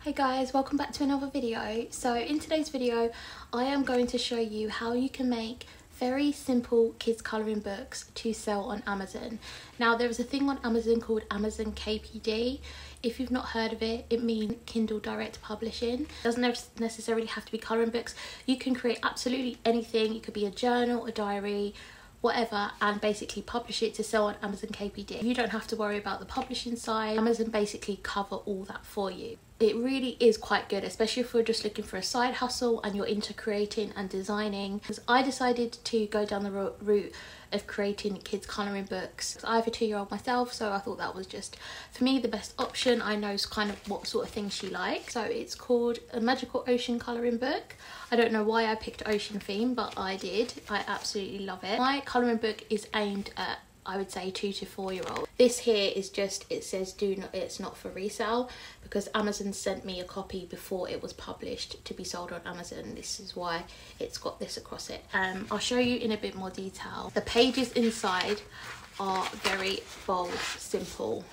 Hey guys, welcome back to another video. So in today's video I am going to show you how you can make very simple kids colouring books to sell on Amazon. Now there is a thing on Amazon called Amazon KPD. If you've not heard of it, it means Kindle Direct Publishing. It doesn't necessarily have to be colouring books. You can create absolutely anything. It could be a journal, a diary, whatever, and basically publish it to sell on Amazon KPD. You don't have to worry about the publishing side. Amazon basically cover all that for you. It really is quite good, especially if you're just looking for a side hustle and you're into creating and designing. Because I decided to go down the route of creating kids colouring books. I have a 2-year-old myself, so I thought that was just, for me, the best option. I know kind of what sort of thing she likes. So it's called a Magical Ocean Colouring Book. I don't know why I picked ocean theme, but I did. I absolutely love it. My colouring book is aimed at, I would say, 2 to 4 year old. This here is just, it says it's not for resale, because Amazon sent me a copy before it was published to be sold on Amazon. This is why it's got this across it. I'll show you in a bit more detail. The pages inside are very bold, simple.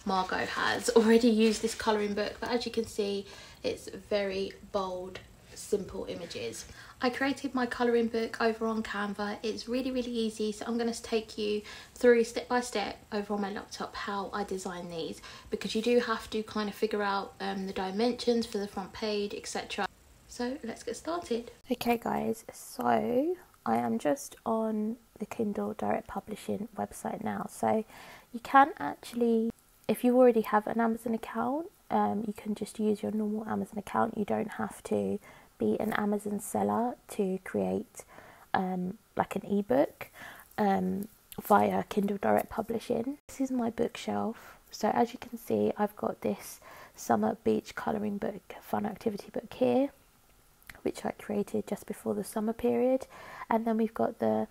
Margot has already used this colouring book, but as you can see, it's very bold, simple images. I created my colouring book over on Canva. It's really easy, so I'm going to take you through step by step over on my laptop how I design these, because you do have to kind of figure out the dimensions for the front page, etc. So let's get started. Okay guys, so I am just on the Kindle Direct Publishing website now. So you can actually, if you already have an Amazon account, you can just use your normal Amazon account. You don't have to be an Amazon seller to create like an ebook via Kindle Direct Publishing. This is my bookshelf. So as you can see, I've got this summer beach colouring book, fun activity book here, which I created just before the summer period. And then we've got the,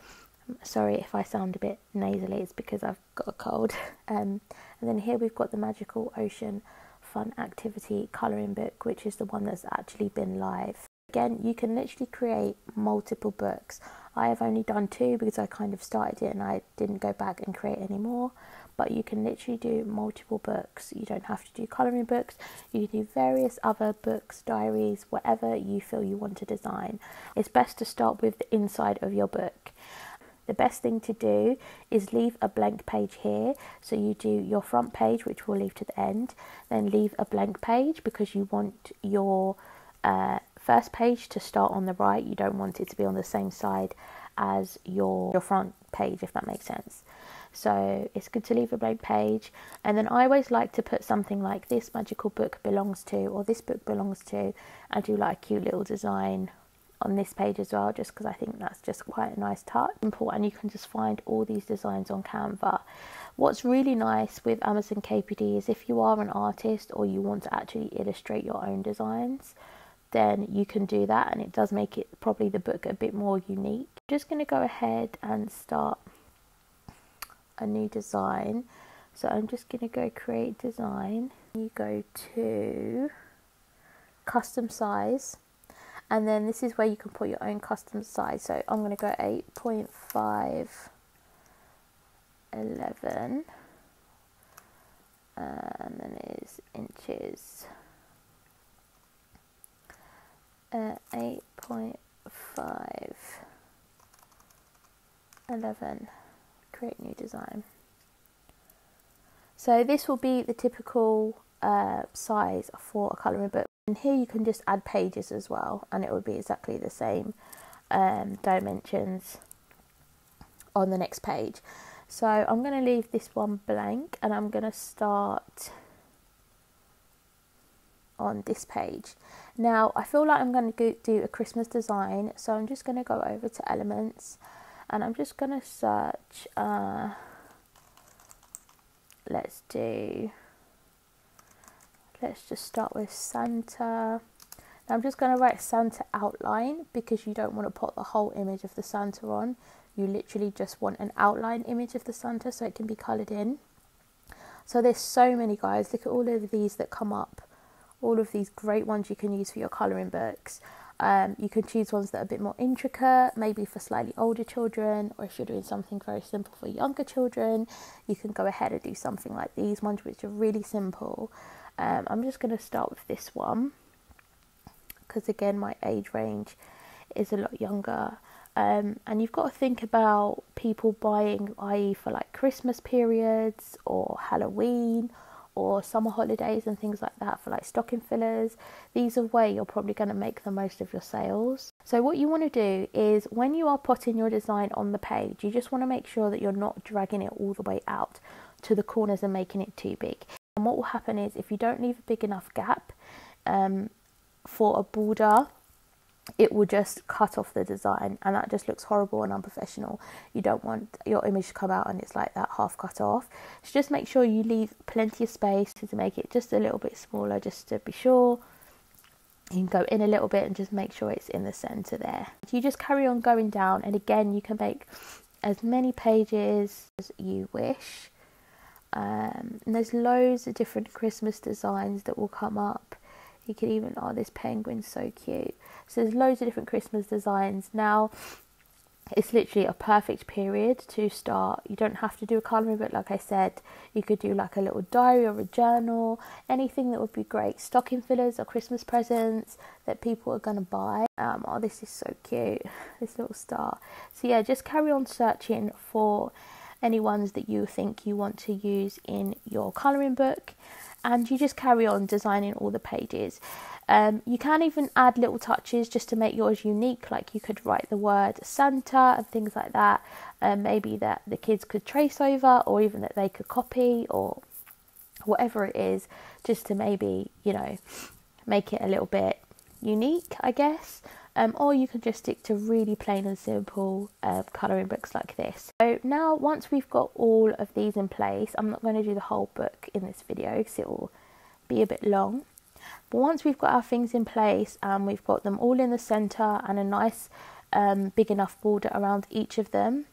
sorry if I sound a bit nasally, it's because I've got a cold. And then here we've got the Magical Ocean Fun Activity Colouring Book, which is the one that's actually been live. Again, you can literally create multiple books. I have only done 2 because I kind of started it and I didn't go back and create any more. But you can literally do multiple books. You don't have to do colouring books. You can do various other books, diaries, whatever you feel you want to design. It's best to start with the inside of your book. The best thing to do is leave a blank page here. So you do your front page, which we'll leave to the end. Then leave a blank page because you want your first page to start on the right. You don't want it to be on the same side as your front page, if that makes sense. So it's good to leave a blank page. And then I always like to put something like this magical book belongs to, or this book belongs to, and do like a cute little design on this page as well, just because I think that's just quite a nice touch. Simple, and you can just find all these designs on Canva. What's really nice with Amazon KPD is if you are an artist or you want to actually illustrate your own designs, then you can do that, and it does make it probably the book a bit more unique. I'm just going to go ahead and start a new design. So I'm just going to go create design. You go to custom size, and then this is where you can put your own custom size. So I'm going to go 8.5 11, and then it is inches. 8.5 11, create new design. So this will be the typical size for a colouring book, and here you can just add pages as well, and it will be exactly the same dimensions on the next page. So I'm going to leave this one blank, and I'm going to start on this page. Now I feel like I'm going to do a Christmas design, so I'm just going to go over to elements, and I'm just going to search let's just start with Santa. Now I'm just going to write Santa outline, because you don't want to put the whole image of the Santa on. You literally just want an outline image of the Santa so it can be coloured in. So there's so many, guys. Look at all of these that come up. All of these great ones you can use for your colouring books. You can choose ones that are a bit more intricate, maybe for slightly older children, or if you're doing something very simple for younger children, you can go ahead and do something like these ones, which are really simple. I'm just going to start with this one because again my age range is a lot younger. And you've got to think about people buying, i.e. for like Christmas periods or Halloween or summer holidays and things like that, for like stocking fillers. These are where you're probably going to make the most of your sales. So what you want to do is when you are putting your design on the page, you just want to make sure that you're not dragging it all the way out to the corners and making it too big. And what will happen is if you don't leave a big enough gap for a border, it will just cut off the design, and that just looks horrible and unprofessional. You don't want your image to come out and it's like that half cut off. So just make sure you leave plenty of space to make it just a little bit smaller, just to be sure. You can go in a little bit and just make sure it's in the center there. You just carry on going down, and again you can make as many pages as you wish. And there's loads of different Christmas designs that will come up. You could even, oh, this penguin's so cute. So there's loads of different Christmas designs. Now, it's literally a perfect period to start. You don't have to do a colouring book, like I said. You could do like a little diary or a journal, anything that would be great. Stocking fillers or Christmas presents that people are going to buy. Oh, this is so cute, this little star. So yeah, just carry on searching for any ones that you think you want to use in your colouring book, and you just carry on designing all the pages. You can even add little touches just to make yours unique, like you could write the word Santa and things like that, maybe that the kids could trace over, or even that they could copy, or whatever it is, just to maybe, you know, make it a little bit unique, I guess. Or you can just stick to really plain and simple colouring books like this. So now, once we've got all of these in place, I'm not going to do the whole book in this video because it will be a bit long. But once we've got our things in place and we've got them all in the centre and a nice big enough border around each of them,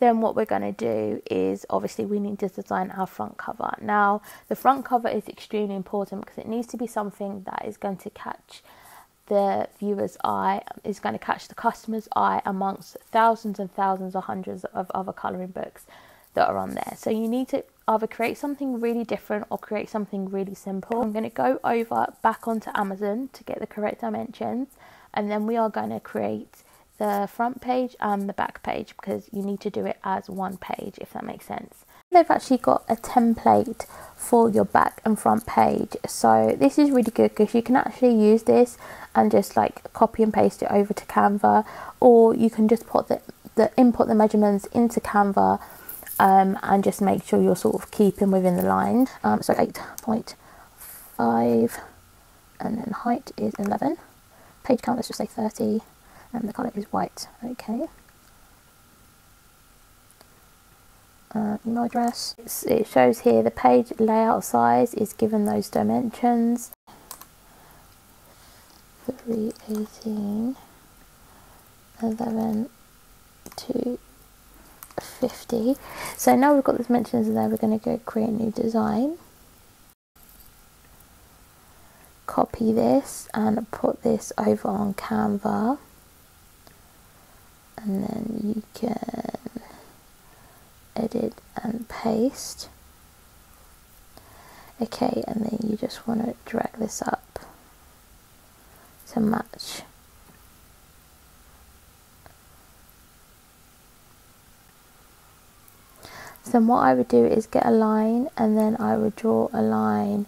then what we're going to do is, obviously we need to design our front cover. Now the front cover is extremely important because it needs to be something that is going to catch the viewer's eye, is going to catch the customer's eye amongst thousands and thousands or hundreds of other colouring books that are on there. So you need to either create something really different or create something really simple. I'm going to go back onto Amazon to get the correct dimensions, and then we are going to create the front page and the back page, because you need to do it as one page, if that makes sense. They've actually got a template for your back and front page, so this is really good because you can actually use this and just like copy and paste it over to Canva, or you can just put input the measurements into Canva and just make sure you're sort of keeping within the line. So 8.5, and then height is 11. Page count, let's just say 30, and the colour is white. Okay. Email address. It shows here the page layout size is given those dimensions. 318, 11 to 50. So now we've got the dimensions in there, we're going to go create a new design. Copy this and put this over on Canva, and then you can edit and paste. Okay, and then you just want to drag this up to match. So then what I would do is get a line, and then I would draw a line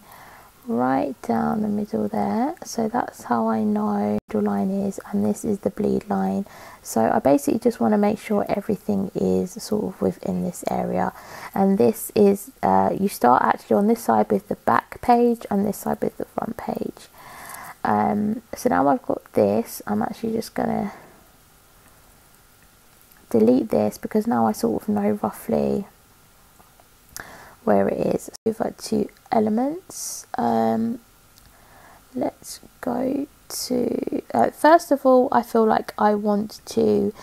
right down the middle there. So that's how I know the line is, and this is the bleed line. So I basically just want to make sure everything is sort of within this area. And this is you start actually on this side with the back page and this side with the front page. So now I've got this, I'm actually just gonna delete this because now I sort of know roughly where it is. Over to elements. Let's go to first of all, I feel like I want to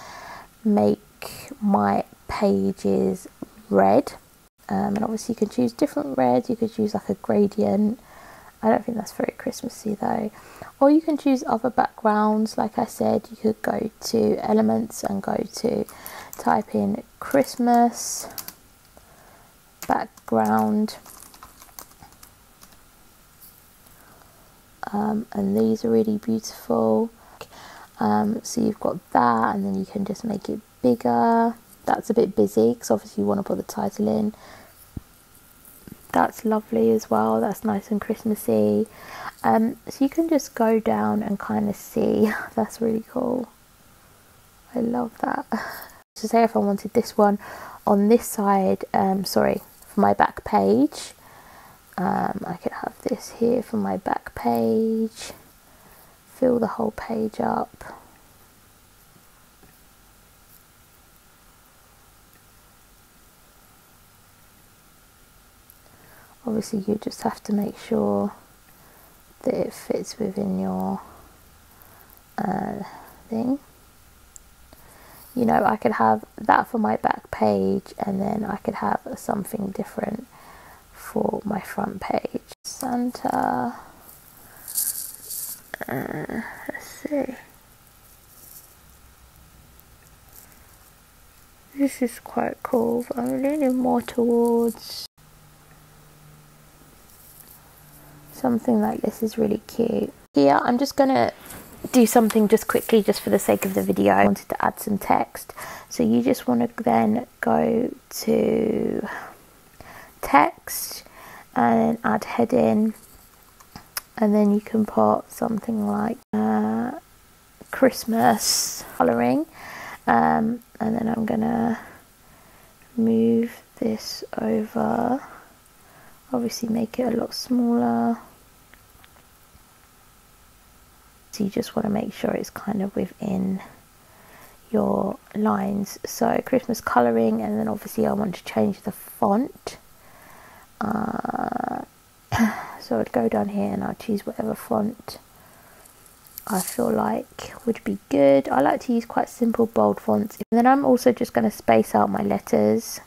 make my pages red, and obviously you can choose different reds. You could choose like a gradient. I don't think that's very Christmassy though. Or you can choose other backgrounds. Like I said, you could go to elements and go to type in Christmas background, and these are really beautiful. So you've got that, and then you can just make it bigger. That's a bit busy because obviously you want to put the title in. That's lovely as well. That's nice and Christmassy. So you can just go down and kind of see. That's really cool. I love that. So say if I wanted this one on this side, sorry, for my back page, I could have this here for my back page. Fill the whole page up. Obviously you just have to make sure that it fits within your thing. You know, I could have that for my back page, and then I could have something different for my front page. Santa, let's see. This is quite cool, but I'm leaning more towards something like this. Is really cute. Here I'm just gonna do something just quickly, just for the sake of the video. I wanted to add some text, so you just want to then go to text and add heading, and then you can put something like Christmas colouring, and then I'm gonna move this over, obviously make it a lot smaller. So you just want to make sure it's kind of within your lines. So Christmas colouring, and then obviously I want to change the font. So I'd go down here and I'll choose whatever font I feel like would be good. I like to use quite simple bold fonts. And then I'm also just going to space out my letters.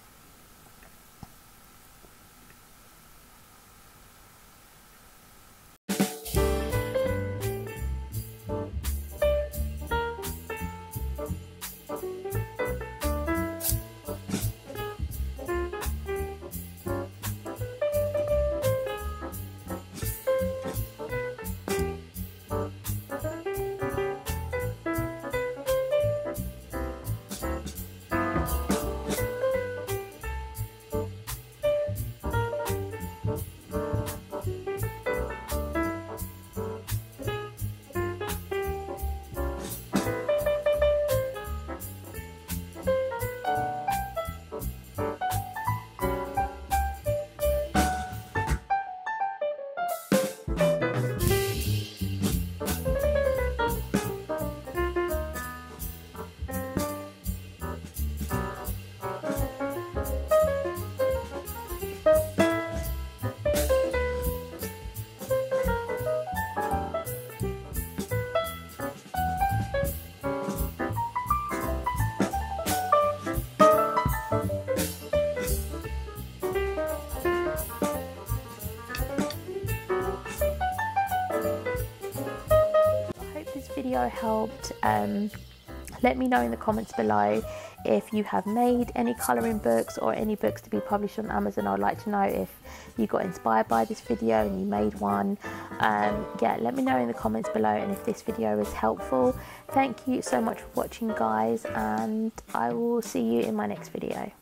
Video helped. Let me know in the comments below if you have made any colouring books or any books to be published on Amazon. I'd like to know if you got inspired by this video and you made one. Yeah, let me know in the comments below, and if this video is helpful. Thank you so much for watching, guys, and I will see you in my next video.